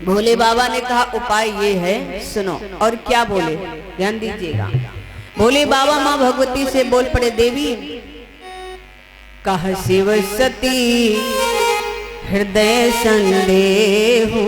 भोले बाबा ने कहा उपाय ये है, सुनो। और क्या बोले, ध्यान दीजिएगा। भोले बाबा माँ भगवती से बोल पड़े, देवी कह शिव सती हृदय संदेह,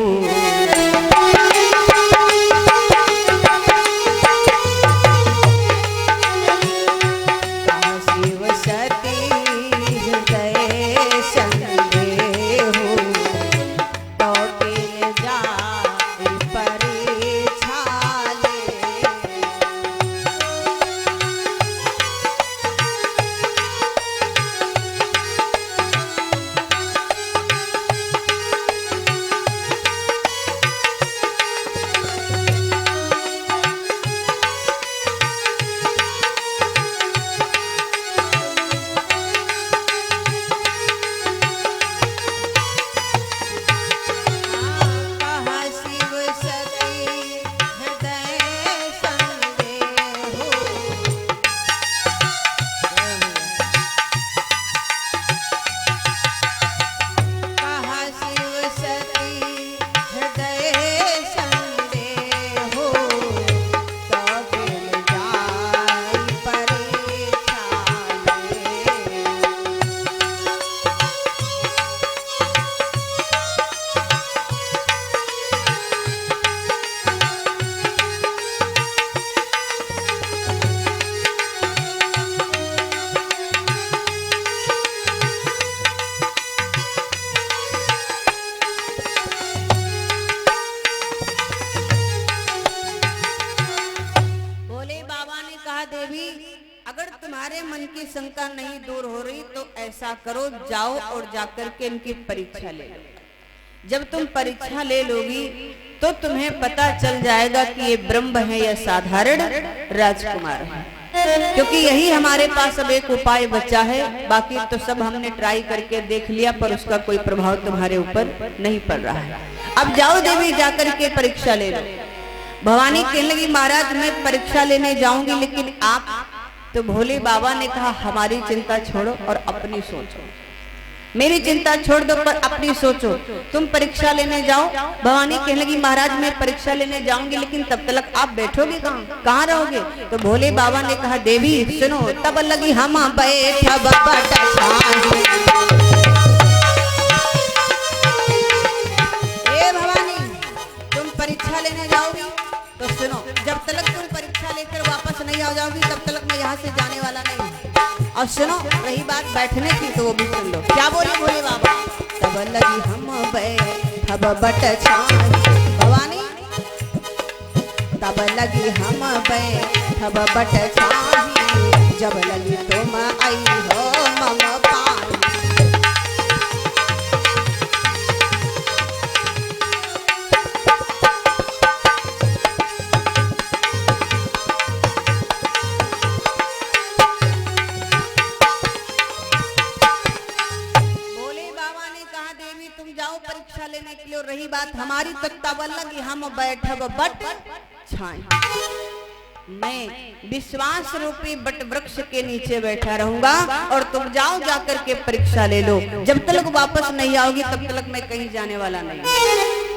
अगर तुम्हारे मन की शंका नहीं दूर हो रही तो ऐसा करो, जाओ और जाकर के इनकी परीक्षा ले लो। जब तुम परीक्षा ले लोगी तो तुम्हें पता चल जाएगा कि ये ब्रह्म है या साधारण राजकुमार है, क्योंकि यही हमारे पास अब एक उपाय बचा है। बाकी तो सब हमने ट्राई करके देख लिया पर उसका कोई प्रभाव तुम्हारे ऊपर नहीं पड़ रहा है। अब जाओ देवी, जाकर के परीक्षा ले लो। भवानी कहने लगी, महाराज मैं परीक्षा लेने जाऊंगी, लेकिन आप? तो भोले बाबा ने कहा, हमारी चिंता छोड़ो और अपनी सोचो। मेरी चिंता छोड़ दो पर अपनी सोचो। तुम परीक्षा लेने जाओ। भवानी कहने लगी, महाराज मैं परीक्षा लेने जाऊंगी, लेकिन तब तक आप बैठोगे कहाँ रहोगे? तो भोले बाबा ने कहा, देवी सुनो। तब लगी हम बैठब भवानी तुम परीक्षा लेने जाओगी तो सुनो, जब तक तुम परीक्षा लेकर वापस नहीं आ जाओगी तब तक मैं यहाँ से जाने वाला नहीं। और सुनो, रही बात बैठने की तो वो भी सुन लो। क्या बोले भोले बाबा? तब लगी हम बैठब बट छाई भवानी, तब लगी हम बैठब बट छाई, जब लगी तुम आई हो मम पाई। परीक्षा लेने के लिए, रही बात हमारी तो तब लगी हम बैठब बट छाई। मैं विश्वास रूपी बट वृक्ष के नीचे बैठा रहूंगा और तुम जाओ जाकर के परीक्षा ले लो। जब तक वापस नहीं आओगी तब तक मैं कहीं जाने वाला नहीं।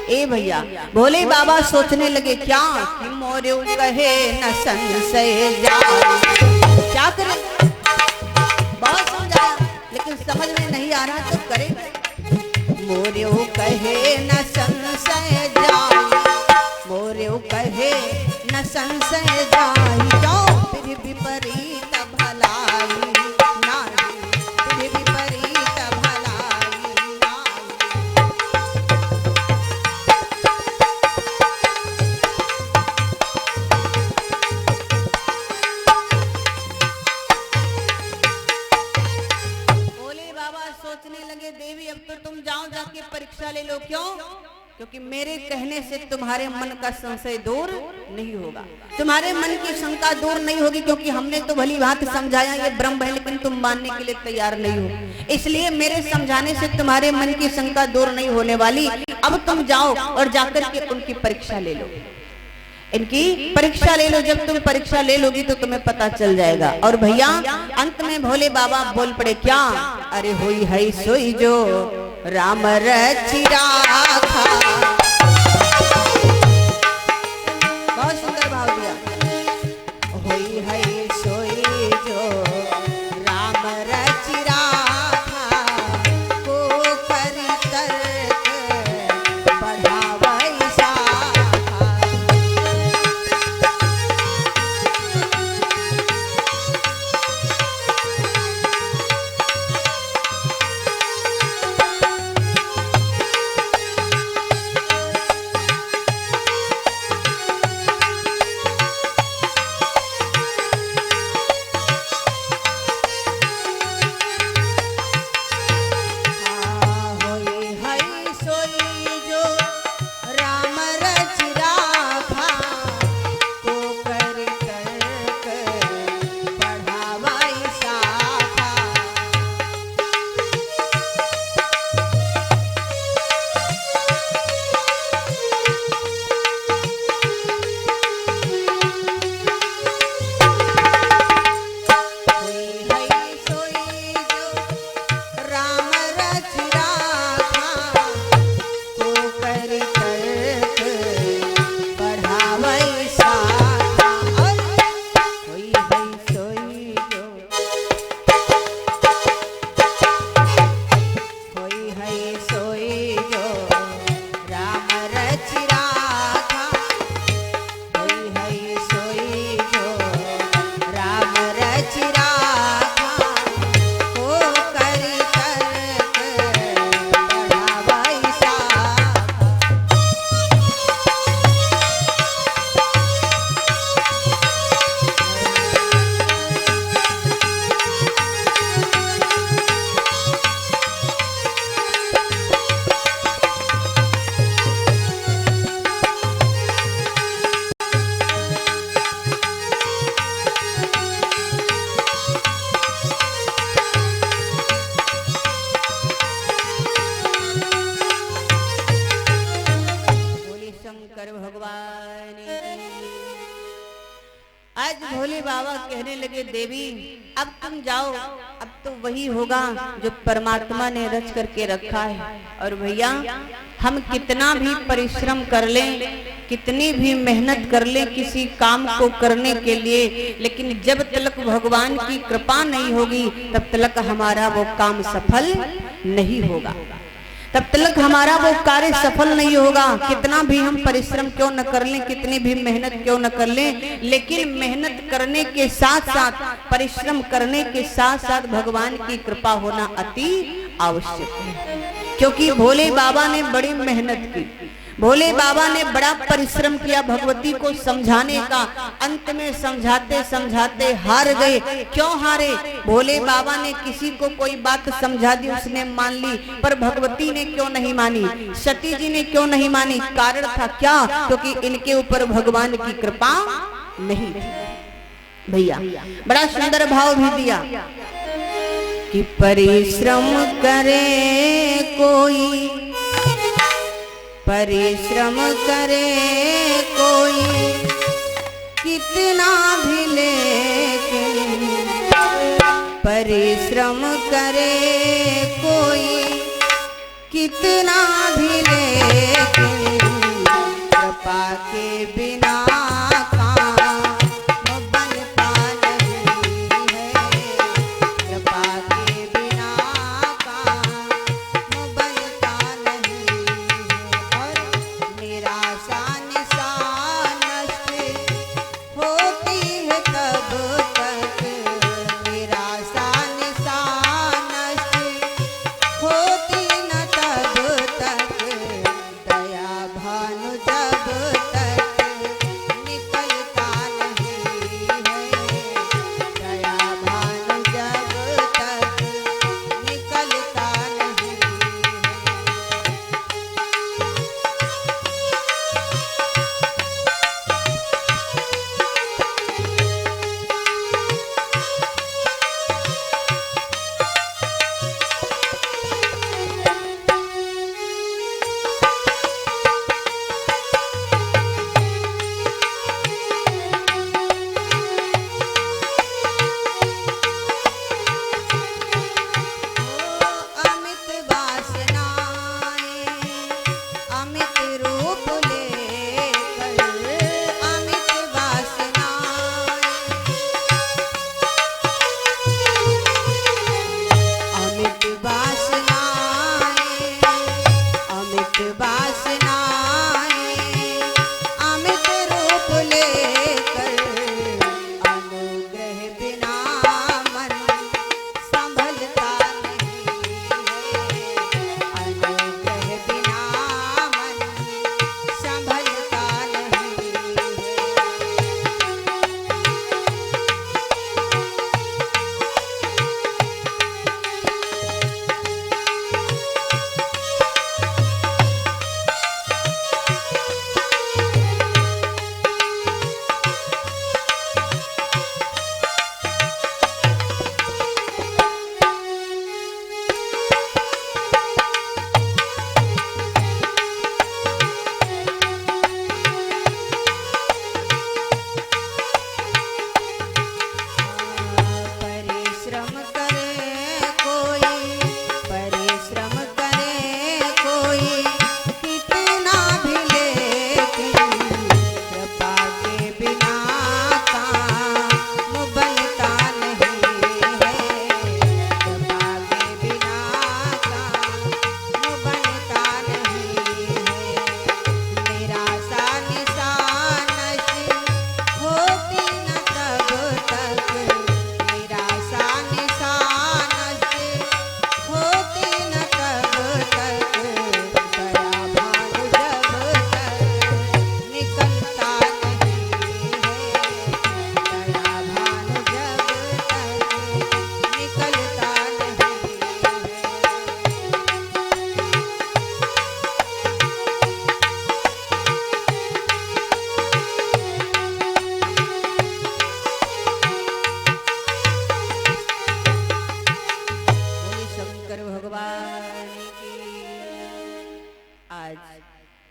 ए भैया, भोले बाबा सोचने लगे, क्या कि मोरे कहे न संशय जाओ। क्या करें? बहुत समझाया लेकिन समझ में नहीं आ रहा तो करें। मोरेऊ कहे न संशय जाई, मोरेऊ कहे न संशय जाई, जाओ फिर विपरीत भलाई नारी, फिर विपरीत भलाई नारी। भोले बाबा सोचने लगे, देवी अब तो तुम जाओ जाके परीक्षा ले लो। क्यों? क्योंकि मेरे कहने से तुम्हारे मन का संशय दूर नहीं होगा, तुम्हारे मन की शंका दूर नहीं होगी, क्योंकि हमने तो भली बात समझाया ये ब्रह्म है, लेकिन तुम मानने के लिए तैयार नहीं हो। इसलिए मेरे समझाने से तुम्हारे मन की शंका दूर नहीं होने वाली। अब तुम जाओ और जाकर के उनकी परीक्षा ले लो, इनकी परीक्षा ले लो। जब तुम परीक्षा ले लोगी तो तुम्हें पता चल जाएगा। और भैया अंत में भोले बाबा बोल पड़े, क्या? अरे हुई है सोई जो राम रचि राखा, भोले बाबा कहने लगे देवी अब तुम जाओ, अब तो वही होगा जो परमात्मा ने रच करके रखा है। और भैया हम कितना भी परिश्रम कर लें, कितनी भी मेहनत कर लें किसी काम को करने के लिए, लेकिन जब तक भगवान की कृपा नहीं होगी तब तक हमारा वो काम सफल नहीं होगा, तब तक हमारा वो कार्य सफल नहीं होगा। कितना भी हम परिश्रम क्यों न कर लें, कितनी भी मेहनत क्यों न कर लें, लेकिन मेहनत करने के साथ साथ, परिश्रम करने के साथ साथ भगवान की कृपा होना अति आवश्यक है। क्योंकि भोले बाबा ने बड़ी मेहनत की, भोले बाबा ने बड़ा परिश्रम किया भगवती को समझाने का। अंत में समझाते समझाते हार गए। क्यों हारे? भोले बाबा ने किसी को कोई बात समझा दी, उसने मान ली, पर भगवती ने क्यों नहीं मानी, सती जी ने क्यों नहीं मानी? कारण था क्या? क्योंकि इनके ऊपर भगवान की कृपा नहीं थी। भैया बड़ा सुंदर भाव भी दिया कि परिश्रम करे कोई, परिश्रम करे कोई कितना भी लेकिन, परिश्रम करे कोई कितना भी लेकिन, कृपा के बिना दया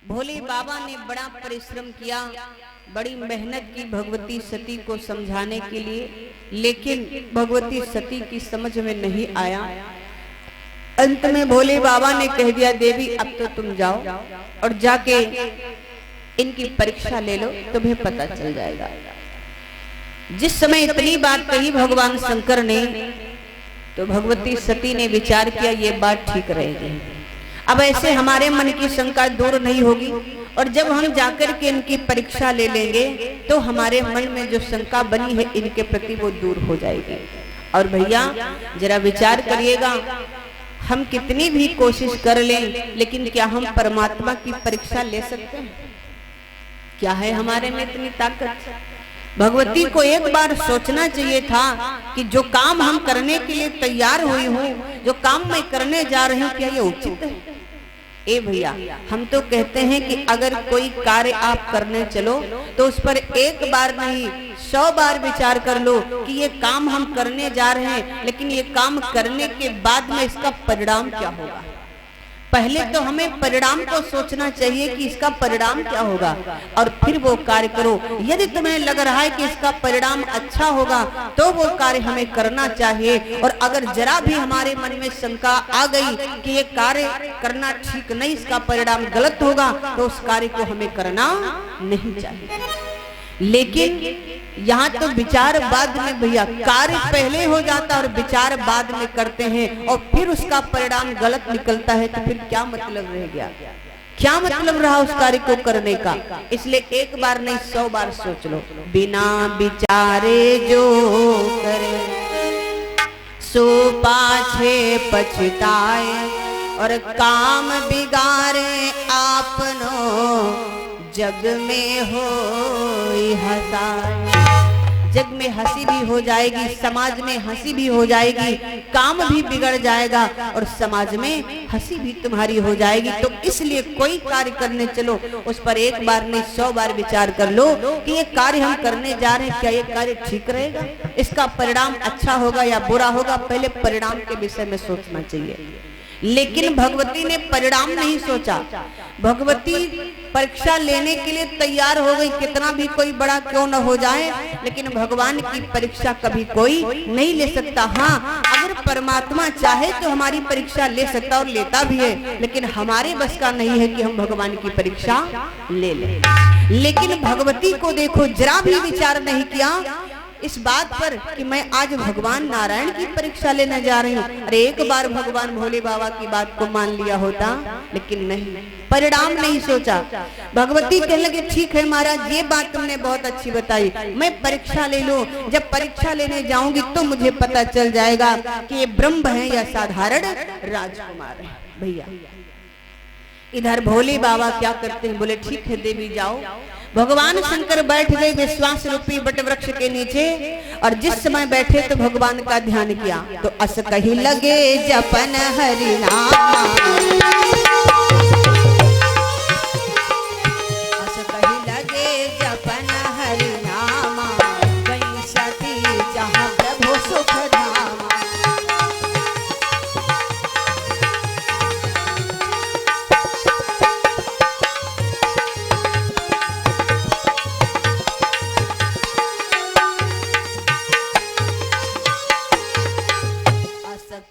भोले बाबा ने बड़ा परिश्रम किया, बड़ी मेहनत की भगवती सती को समझाने के लिए, लेकिन भगवती सती की समझ में नहीं आया। अंत में भोले बाबा ने कह दिया, देवी अब तो तुम जाओ और जाके इनकी परीक्षा ले लो, तुम्हें पता चल जाएगा। जिस समय इतनी बात कही भगवान शंकर ने, तो भगवती सती ने विचार किया ये बात ठीक रहेगी, अब ऐसे हमारे मन की शंका दूर नहीं होगी, और जब हम जाकर के इनकी परीक्षा ले लेंगे तो हमारे मन में जो शंका बनी है इनके प्रति वो दूर हो जाएगी। और भैया जरा विचार करिएगा, हम कितनी भी कोशिश कर लें, लेकिन क्या हम परमात्मा की परीक्षा ले सकते हैं? क्या है हमारे में इतनी ताकत? भगवती को एक बार सोचना चाहिए था कि जो काम हम करने के लिए तैयार हुई हूँ, जो काम मैं करने जा रही हूँ, क्या ये उचित है? ए भैया, हम तो कहते हैं कि अगर कोई कार्य आप करने चलो तो उस पर एक बार नहीं 100 बार विचार कर लो कि ये काम हम करने जा रहे हैं, लेकिन ये काम करने के बाद में इसका परिणाम क्या होगा। पहले तो हमें परिणाम को सोचना चाहिए कि इसका परिणाम क्या होगा, और फिर वो कार्य करो। यदि तुम्हें लग रहा है कि इसका परिणाम अच्छा होगा तो वो कार्य हमें करना चाहिए, और अगर जरा भी हमारे मन में शंका आ गई कि ये कार्य करना ठीक नहीं, इसका परिणाम गलत होगा, तो उस कार्य को हमें करना नहीं चाहिए। लेकिन यहाँ तो विचार बाद में भैया, कार्य पहले हो जाता और विचार बाद में करते हैं, और फिर उसका परिणाम गलत निकलता है, तो फिर क्या मतलब रह गया? क्या मतलब रहा उस कार्य को करने का? इसलिए एक बार नहीं 100 बार सोच लो। बिना विचारे जो करे सो पाछे पछताए, और काम बिगाड़े आपनो जग में हो हंसाए। जग में हंसी भी हो जाएगी, समाज में हंसी भी हो जाएगी, काम भी बिगड़ जाएगा और समाज में हंसी भी तुम्हारी हो जाएगी। तो इसलिए कोई कार्य करने चलो, उस पर एक बार नहीं 100 बार विचार कर लो कि ये कार्य हम करने जा रहे हैं, क्या ये कार्य ठीक रहेगा, इसका परिणाम अच्छा होगा या बुरा होगा। पहले परिणाम के विषय में सोचना चाहिए। लेकिन भगवती ने परिणाम नहीं सोचा। भगवती परीक्षा लेने के लिए तैयार हो गई, कितना भी कोई बड़ा क्यों न हो जाए, लेकिन भगवान की परीक्षा कभी कोई नहीं ले सकता। हाँ, अगर परमात्मा चाहे तो हमारी परीक्षा ले सकता और लेता भी है, लेकिन हमारे बस का नहीं है कि हम भगवान की परीक्षा ले लें। लेकिन भगवती को देखो, जरा भी विचार नहीं किया इस बात पर कि मैं आज भगवान नारायण की परीक्षा लेने जा रही हूँ। अरे एक बार भगवान भोले बाबा की बात को मान लिया होता, लेकिन नहीं, परिणाम नहीं सोचा। भगवती कहने लगे, ठीक है महाराज, ये बात तुमने बहुत अच्छी बताई, मैं परीक्षा ले लूं। जब परीक्षा लेने जाऊंगी तो मुझे पता चल जाएगा कि ये ब्रह्म है या साधारण राजकुमार है। भैया इधर भोले बाबा क्या करते हैं, बोले ठीक है देवी जाओ। भगवान शंकर बैठ गए विश्वास रूपी बट वृक्ष के नीचे, और जिस समय बैठे तो भगवान का ध्यान किया, तो अस कही लगे जपन हरि नाम, अस कही लगे जपन हरि नाम, गई सती जहाँ प्रभु सुख धाम।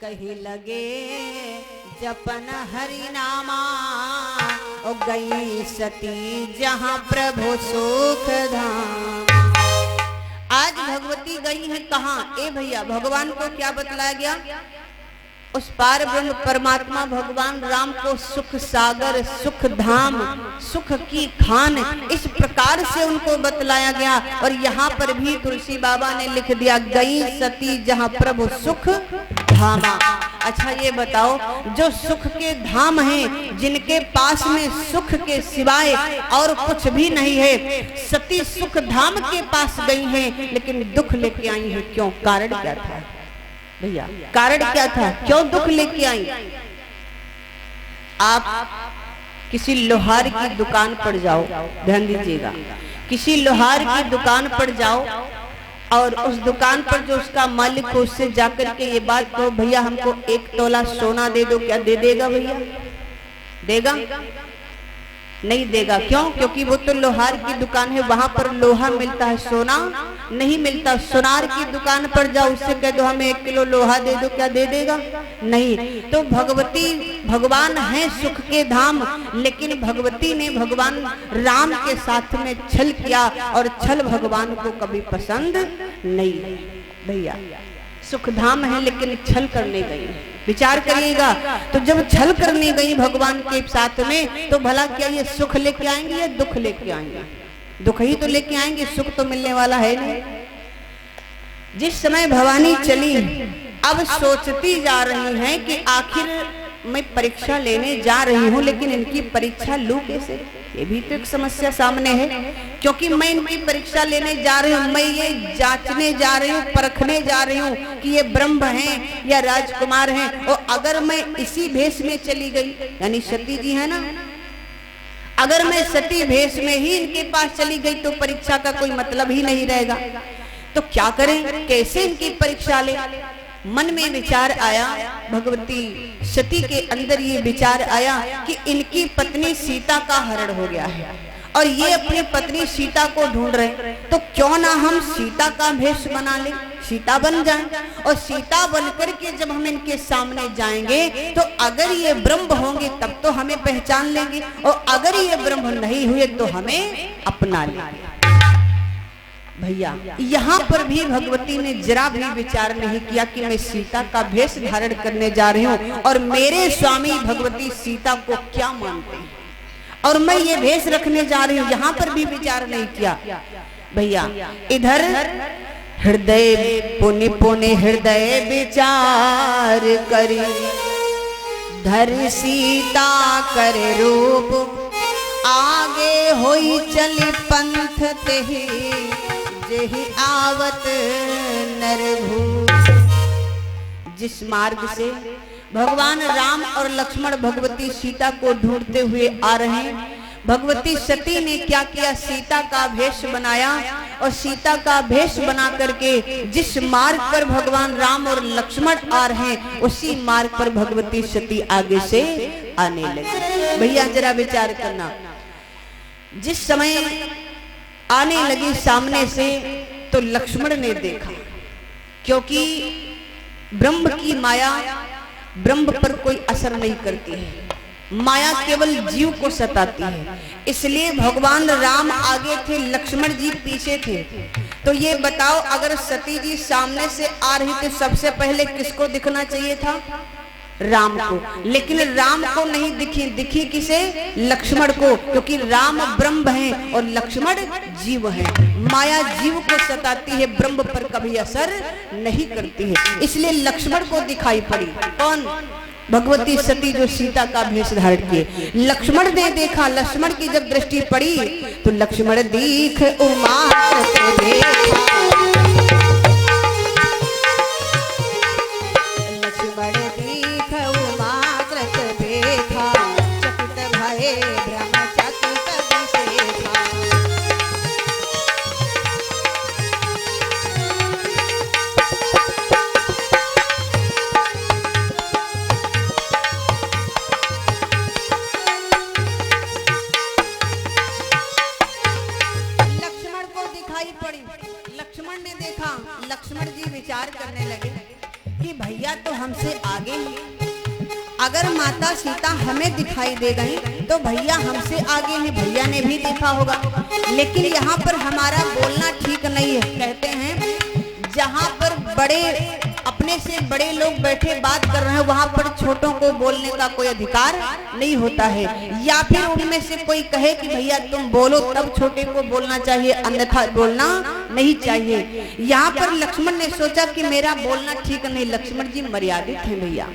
कही लगे जपन हरि नामा, ओ गई सती जहाँ प्रभु सुख धाम। आज भगवती गई है कहाँ? ए भैया, भगवान को क्या बतलाया गया? उस पार ब्रह्म परमात्मा भगवान राम को सुख सागर, सुख धाम, सुख की खान, इस प्रकार से उनको बतलाया गया। और यहाँ पर भी तुलसी बाबा ने लिख दिया, गई सती जहाँ प्रभु सुख धामा। अच्छा ये बताओ, जो सुख के धाम हैं, जिनके पास में सुख के सिवाय और कुछ भी नहीं है, सती सुख धाम के पास गई हैं, लेकिन दुख लेके आई हैं। क्यों? कारण क्या था भैया? कारण क्या था? क्यों दुख लेके आई? आप किसी लोहार की दुकान पर जाओ, ध्यान दीजिएगा, किसी लोहार की दुकान पर जाओ और उस दुकान पर जो उसका मालिक हो उससे जाकर के ये बात कहो, भैया हमको 1 तोला सोना दे दो, क्या दे देगा भैया? देगा? नहीं देगा। क्यों? क्योंकि वो तो लोहार की दुकान है, वहां पर लोहा मिलता है, सोना नहीं मिलता। सोनार की दुकान पर जाओ, उससे कह दो हमें 1 किलो लोहा दे दो, क्या दे देगा? नहीं। तो भगवती भगवान है सुख के धाम, लेकिन भगवती ने भगवान राम के साथ में छल किया और छल भगवान को कभी पसंद नहीं। भैया सुख धाम है लेकिन छल करने गई, विचार करिएगा। तो जब छल करने गई भगवान के साथ में, तो भला क्या ये सुख लेके आएंगे या दुख लेके आएंगे? दुख ही तो लेके आएंगे, सुख तो मिलने वाला है नहीं। जिस समय भवानी चली, अब सोचती जा रही हैं कि आखिर मैं परीक्षा लेने जा रही हूँ, लेकिन इनकी परीक्षा लूं कैसे? ये भी तो एक समस्या सामने है, क्योंकि मैं इनकी परीक्षा लेने जा रही हूँ, मैं ये जांचने जा रही हूँ, परखने जा रही हूँ कि ये ब्रह्म हैं या राजकुमार हैं। और अगर मैं इसी भेष में चली गई, यानी सती जी है ना, अगर मैं सती भेष में ही इनके पास चली गई तो परीक्षा का कोई मतलब ही नहीं रहेगा। तो क्या करें, कैसे इनकी परीक्षा ले? मन में विचार आया, भगवती सती के अंदर ये विचार आया कि इनकी पत्नी सीता का हरण हो गया है और ये अपनी पत्नी सीता को ढूंढ रहे, तो क्यों ना हम सीता का भेष बना ले, सीता बन जाएं। और सीता बनकर के जब हम इनके सामने जाएंगे, तो अगर ये ब्रह्म होंगे तब तो हमें पहचान लेंगे, और अगर ये ब्रह्म नहीं हुए तो हमें अपना लेंगे। भैया यहाँ पर भी भगवती ने जरा भी विचार नहीं किया कि मैं सीता का भेष धारण करने जा रही हूँ और मेरे स्वामी भगवती सीता को क्या मानते हैं, और मैं ये भेष रखने जा रही हूँ, यहाँ पर भी विचार नहीं किया। भैया इधर हृदय पुनि पुनि हृदय विचार करी, धर सीता कर रूप, आगे होई चली पंथ तेहि, जेहि आवत नरभू। जिस मार्ग से भगवान राम और लक्ष्मण भगवती सीता को ढूंढते हुए आ रहे हैं, भगवती सती ने क्या किया, सीता का भेष बनाया, और सीता का भेष बना करके जिस मार्ग पर भगवान राम और लक्ष्मण आ रहे हैं, उसी मार्ग पर भगवती सती आगे से आने लगी। भैया जरा विचार करना, जिस समय आने लगी सामने से, तो लक्ष्मण ने देखा, क्योंकि ब्रह्म की माया ब्रह्म पर कोई असर नहीं करती है, माया केवल जीव को सताती है। इसलिए भगवान राम आगे थे, लक्ष्मण जी पीछे थे। तो ये बताओ, अगर सती जी सामने से आ रही थी, सबसे पहले किसको दिखना चाहिए था? राम को। लेकिन राम को नहीं दिखी, दिखी किसे? लक्ष्मण को, क्योंकि राम ब्रह्म है और लक्ष्मण जीव है। माया जीव को सताती है, ब्रह्म पर कभी असर नहीं करती है, इसलिए लक्ष्मण को दिखाई पड़ी। कौन? भगवती सती जो सीता का भेष धारण किए। लक्ष्मण ने देखा, लक्ष्मण की जब दृष्टि पड़ी तो लक्ष्मण दीख उमा देखा, लक्ष्मण जी विचार करने लगे कि भैया तो हमसे आगे हैं, अगर माता सीता हमें दिखाई दे गई तो भैया हमसे आगे हैं, भैया ने भी देखा होगा। लेकिन यहाँ पर हमारा बोलना ठीक नहीं है। कहते हैं जहाँ पर बड़े अपने से बड़े लोग बैठे बात कर रहे हैं, वहां पर छोटों को बोलने का कोई अधिकार नहीं होता है, या फिर उनमें से कोई कहे कि भैया तुम बोलो, तब छोटे को बोलना चाहिए, अन्यथा बोलना नहीं चाहिए। यहाँ पर लक्ष्मण ने सोचा कि मेरा बोलना ठीक नहीं, लक्ष्मण जी मर्यादित हैं भैया।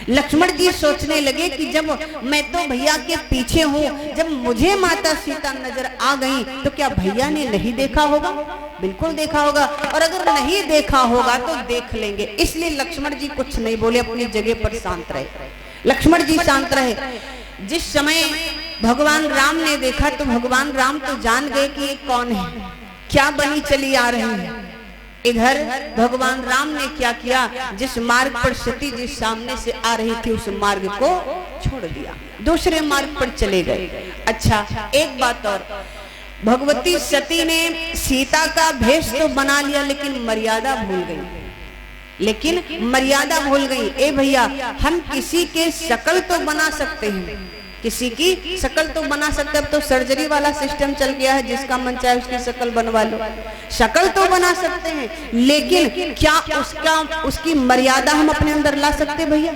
लक्ष्मण जी सोचने लगे कि जब मैं तो भैया के पीछे हूँ, जब मुझे माता सीता नजर आ गई तो क्या भैया ने नहीं देखा होगा? बिल्कुल देखा होगा, और अगर नहीं देखा होगा तो देख लेंगे। इसलिए लक्ष्मण जी कुछ नहीं बोले, अपनी जगह पर शांत रहे। लक्ष्मण जी शांत रहे। जिस समय भगवान राम ने देखा तो भगवान राम तो जान गए कि ये कौन है, क्या बनी चली आ रही है। इधर भगवान राम ने क्या किया, जिस मार्ग पर सती जी सामने से आ रही थी उस मार्ग को छोड़ दिया, दूसरे मार्ग पर चले गए। अच्छा, एक बात और, भगवती सती ने सीता का भेष तो बना लिया लेकिन मर्यादा भूल गई, लेकिन मर्यादा भूल गई। ए भैया, हम किसी के शकल तो बना सकते हैं, किसी की शकल तो बना सकते हैं। अब तो सर्जरी वाला सिस्टम चल गया है, जिसका मन चाहे उसकी शकल बनवा लो, शकल तो बना सकते हैं, लेकिन क्या उसकी मर्यादा हम अपने अंदर ला सकते भैया?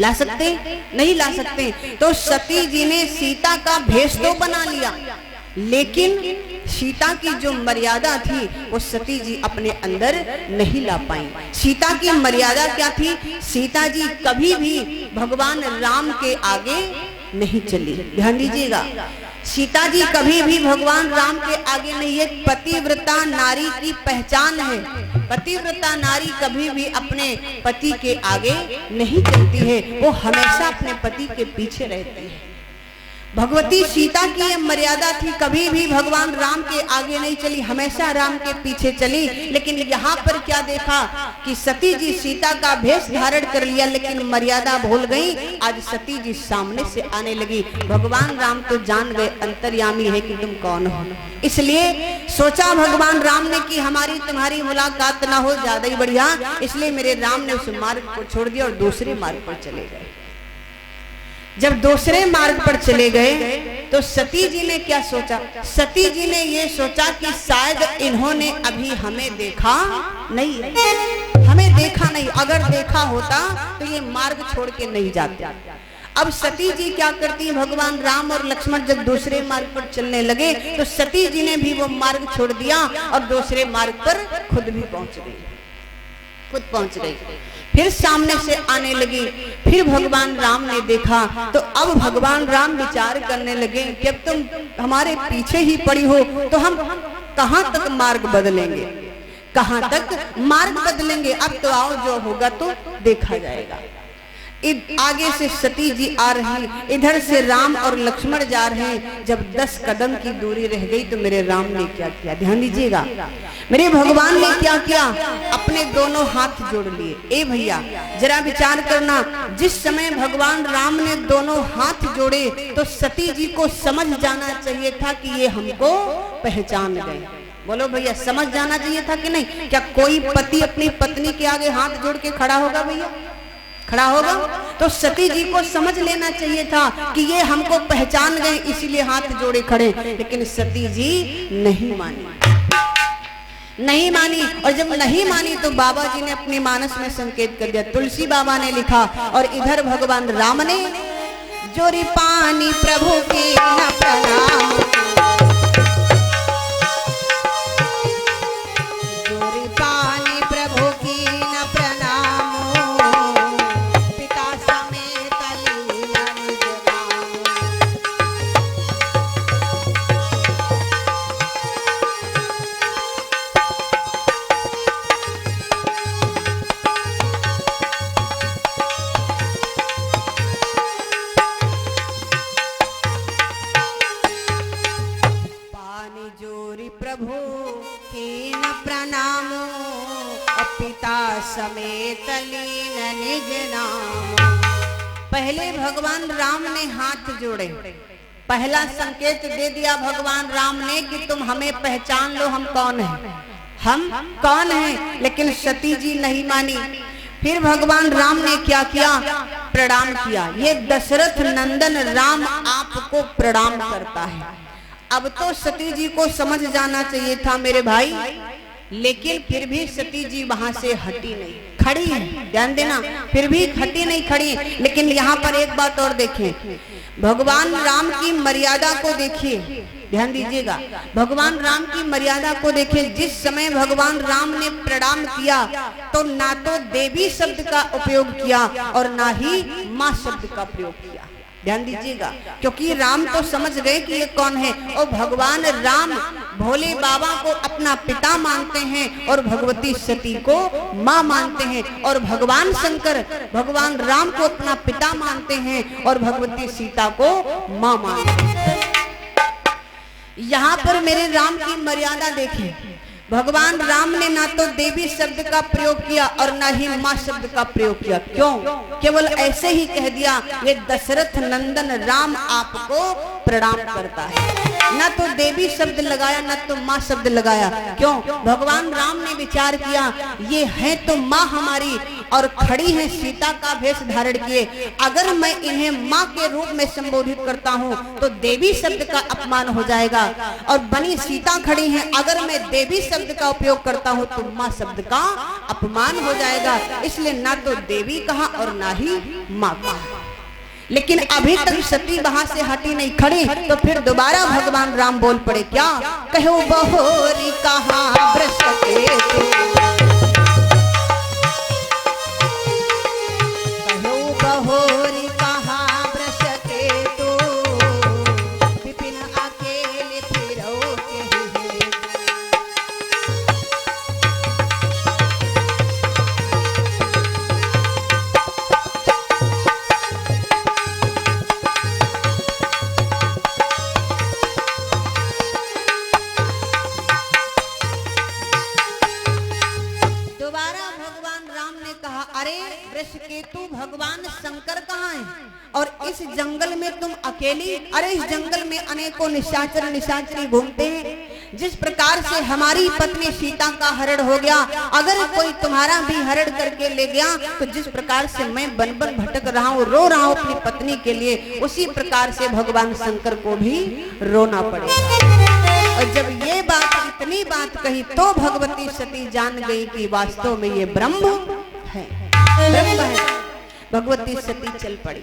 ला सकते नहीं, ला सकते। तो सती जी ने सीता का भेष तो बना लिया, लेकिन सीता की जो मर्यादा थी वो सती जी अपने अंदर नहीं ला पाई। सीता की मर्यादा क्या थी? सीता जी कभी भी भगवान राम के आगे नहीं चली। ध्यान दीजिएगा, सीता जी कभी भी भगवान राम के आगे नहीं। एक पतिव्रता नारी की पहचान है, पतिव्रता नारी कभी भी अपने पति के आगे नहीं चलती है, वो हमेशा अपने पति के पीछे रहती है। भगवती सीता की ये मर्यादा थी, कभी भी भगवान राम के आगे नहीं चली, हमेशा राम के पीछे चली। लेकिन यहाँ पर क्या देखा कि सती जी सीता का भेष धारण कर लिया, लेकिन मर्यादा भूल गई। आज सती जी सामने से आने लगी, भगवान राम तो जान गए अंतर्यामी है कि तुम कौन हो, इसलिए सोचा भगवान राम ने कि हमारी तुम्हारी मुलाकात ना हो, ज्यादा ही बढ़िया। इसलिए मेरे राम ने उस मार्ग को छोड़ दिया और दूसरे मार्ग पर चले गए। जब दूसरे मार्ग पर चले गए तो सती जी ने क्या सोचा? सती जी ने ये सोचा कि शायद इन्होंने अभी हमें देखा नहीं, हमें देखा नहीं, अगर देखा होता तो ये मार्ग छोड़ के नहीं जाते। अब सती जी क्या करती, भगवान राम और लक्ष्मण जब दूसरे मार्ग पर चलने लगे तो सती जी ने भी वो मार्ग छोड़ दिया और दूसरे मार्ग पर खुद भी पहुंच गई, खुद पहुंच गई। फिर सामने से आने लगी, फिर भगवान राम ने देखा तो अब भगवान राम विचार करने लगे कि अब तुम हमारे पीछे ही पड़ी हो तो हम कहां तक मार्ग बदलेंगे, कहां तक मार्ग बदलेंगे। अब तो आओ, जो होगा तो देखा जाएगा। आगे से सती जी आ रही, इधर से राम और लक्ष्मण जा रहे हैं। जब 10 कदम की दूरी रह गई तो मेरे राम ने क्या किया, ध्यान दीजिएगा, मेरे भगवान ने क्या किया, अपने दोनों हाथ जोड़ लिए। ए भैया जरा विचार करना, जिस समय भगवान राम ने दोनों हाथ जोड़े तो सती जी को समझ जाना चाहिए था कि ये हमको पहचान गए। बोलो भैया, समझ जाना चाहिए था कि नहीं? क्या कोई पति अपनी पत्नी के आगे हाथ जोड़ के खड़ा होगा भैया? खड़ा होगा? तो सती जी को समझ लेना चाहिए था कि ये हमको पहचान गए इसीलिए हाथ जोड़े खड़े। लेकिन सती जी नहीं मानी, नहीं मानी। और जब नहीं मानी तो बाबा जी ने अपने मानस में संकेत कर दिया, तुलसी बाबा ने लिखा। और इधर भगवान राम ने जोरी पानी प्रभु की न प्रणाम, जोरी पानी प्रभु की न प्रणाम, पिता समेत लीला निज नाम। प्रभु कीन प्रणाम, पिता समेत लीन निज नाम। पहले भगवान राम ने हाथ जोड़े, पहला संकेत दे दिया भगवान राम ने कि तुम हमें पहचान लो, हम कौन हैं, हम कौन हैं। लेकिन सती जी नहीं मानी। फिर भगवान राम ने क्या किया, प्रणाम किया। ये दशरथ नंदन राम आपको प्रणाम करता है। अब तो सती जी को समझ जाना चाहिए था मेरे भाई, लेकिन फिर भी सती जी वहां से हटी नहीं, खड़ी है, ध्यान देना, फिर भी हटी नहीं, खड़ी। लेकिन यहाँ पर एक बात और देखें, भगवान राम की मर्यादा को देखिए, ध्यान दीजिएगा, भगवान राम की मर्यादा को देखिए। जिस समय भगवान राम ने प्रणाम किया तो ना तो देवी शब्द का उपयोग किया और ना ही माँ शब्द का प्रयोग किया। ध्यान दीजिएगा, क्योंकि राम तो समझ गए कि ये कौन है। और भगवान राम भोले बाबा को अपना पिता मानते हैं और भगवती सती को माँ मानते हैं। और भगवान शंकर भगवान राम को अपना पिता मानते हैं और भगवती सीता को माँ मानते हैं। यहाँ पर मेरे राम की मर्यादा देखें, भगवान राम ने ना तो देवी शब्द का प्रयोग किया और ना ही माँ शब्द का प्रयोग किया। क्यों? केवल ऐसे ही कह दिया, ये दशरथ नंदन राम आपको प्रणाम करता है। ना तो देवी शब्द लगाया ना तो माँ शब्द लगाया। क्यों? भगवान राम ने विचार किया, ये है तो माँ हमारी और खड़ी है सीता का भेष धारण किए, अगर मैं इन्हें माँ के रूप में संबोधित करता हूँ तो देवी शब्द का अपमान हो जाएगा, और बनी सीता खड़ी है, अगर मैं देवी शब्द का उपयोग करता हूँ तो माँ शब्द का अपमान हो जाएगा। इसलिए ना तो देवी कहा और ना ही माँ कहा। लेकिन अभी तक सती वहां से हटी नहीं, खड़ी, तो फिर दोबारा भगवान राम बोल पड़े, क्या कहो बहोरी कहाँ वृष के तू, कहो बहोरी कहाँ वृष के तू, विपिन अकेले फिरो के वृषकेतु भगवान शंकर कहाँ है और इस जंगल में तुम अकेली? अरे इस जंगल में अनेकों निशाचर निशाचरी घूमते हैं। जिस प्रकार से हमारी पत्नी सीता का हरण हो गया, अगर कोई तुम्हारा भी हरण करके ले गया तो जिस प्रकार से मैं बन बन भटक रहा हूँ, रो रहा हूँ अपनी पत्नी के लिए, उसी प्रकार से भगवान शंकर को भी रोना पड़ेगा। और जब ये बात इतनी बात कही तो भगवती सती जान गई कि वास्तव में ये ब्रह्म है, ब्रह्म है। भगवती सती चल पड़ी,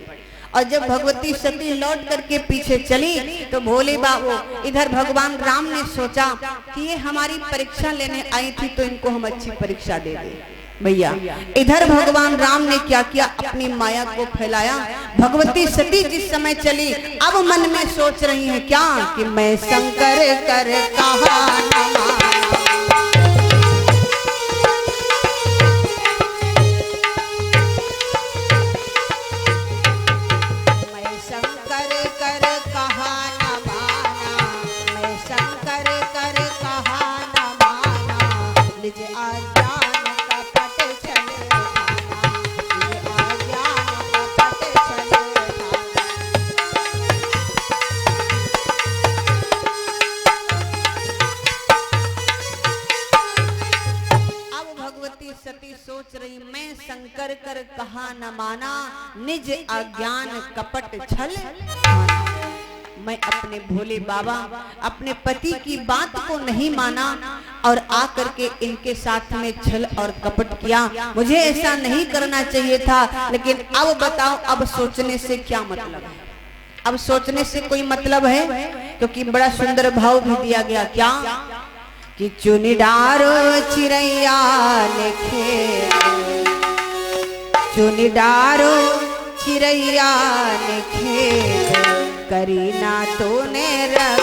और जब भगवती सती लौट करके पीछे चली तो भोले बाबू इधर भगवान राम ने सोचा कि ये हमारी परीक्षा लेने आई थी तो इनको हम अच्छी परीक्षा दे दें। भैया इधर भगवान राम ने क्या किया, अपनी माया को फैलाया। भगवती सती जिस समय चली, अब मन में सोच रही है क्या कि मैं शंकर कर कहा शंकर कर कहा न माना, निज अज्ञान कपट छल। मैं अपने भोले बाबा अपने पति की बात को नहीं माना और आकर के इनके साथ में छल और कपट किया। मुझे ऐसा नहीं करना चाहिए था, लेकिन अब बताओ, अब सोचने से क्या मतलब है? अब सोचने से कोई मतलब है? क्योंकि बड़ा सुंदर भाव भी दिया गया, क्या कि चुनी डारो चिड़ैया लिखे, चुनी डारो चिड़ैया लिखे, करीना तूने रख